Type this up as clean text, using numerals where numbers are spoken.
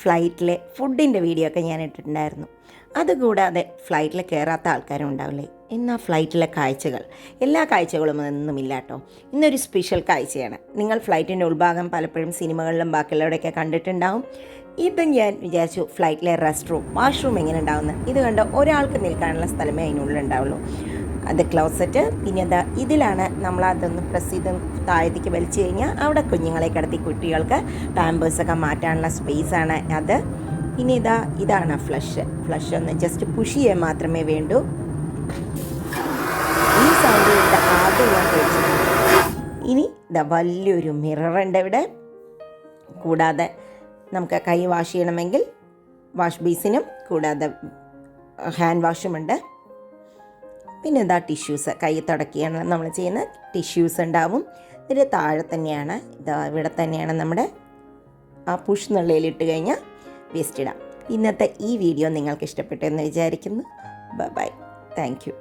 ഫ്ലൈറ്റിലെ ഫുഡിൻ്റെ വീഡിയോ ഒക്കെ ഞാൻ ഇട്ടിട്ടുണ്ടായിരുന്നു. അതുകൂടാതെ ഫ്ലൈറ്റിൽ കയറാത്ത ആൾക്കാരും ഉണ്ടാവില്ലേ. എന്നാൽ ഫ്ലൈറ്റിലെ കാഴ്ചകൾ, എല്ലാ കാഴ്ചകളും ഒന്നുമില്ല കേട്ടോ. ഇന്നൊരു സ്പെഷ്യൽ കാഴ്ചയാണ്. നിങ്ങൾ ഫ്ലൈറ്റിൻ്റെ ഉൾഭാഗം പലപ്പോഴും സിനിമകളിലും ബാക്കിയുള്ളവിടെയൊക്കെ കണ്ടിട്ടുണ്ടാവും. ഇത് ഞാൻ വിചാരിച്ചു ഫ്ലൈറ്റിലെ റെസ്ട്രൂം, വാഷ്റൂം എങ്ങനെ ഉണ്ടാവുന്നത്. ഇത് കണ്ട് ഒരാൾക്ക് നിൽക്കാനുള്ള സ്ഥലമേ അതിനുള്ളിലുണ്ടാവുള്ളൂ. അത് ക്ലോസറ്റ്. പിന്നെ ഇതിലാണ് നമ്മളതൊന്ന് പ്രസ് ചെയ്ത് താഴത്തേക്ക് വലിച്ചു കഴിഞ്ഞാൽ അവിടെ കുഞ്ഞുങ്ങളെ കിടത്തി കുട്ടികൾക്ക് പാമ്പേഴ്സൊക്കെ മാറ്റാനുള്ള സ്പേസാണ് അത്. ഇനി ഇതാണ് ഫ്ലഷ് ഒന്ന് ജസ്റ്റ് പുഷ് ചെയ്യാൻ മാത്രമേ വേണ്ടൂ. ഈ സൗണ്ട് ആദ്യം ഞാൻ കഴിച്ചിട്ടുണ്ട്. ഇനി വലിയൊരു മിററുണ്ട് ഇവിടെ. കൂടാതെ നമുക്ക് കൈ വാഷ് ചെയ്യണമെങ്കിൽ വാഷ് ബേസിനും കൂടാതെ ഹാൻഡ് വാഷുമുണ്ട്. പിന്നെ ടിഷ്യൂസ്, കൈ തുടക്കുകയാണ് നമ്മൾ ചെയ്യുന്ന ടിഷ്യൂസ് ഉണ്ടാവും. ഇതിൻ്റെ താഴെ തന്നെയാണ് ഇവിടെ തന്നെയാണ് നമ്മുടെ ആ പുഷ് എന്നുള്ളതിലിട്ട് കഴിഞ്ഞാൽ വേസ്റ്റ് ഇടാം. ഇന്നത്തെ ഈ വീഡിയോ നിങ്ങൾക്ക് ഇഷ്ടപ്പെട്ടു എന്ന് വിചാരിക്കുന്നു. Bye, thank U.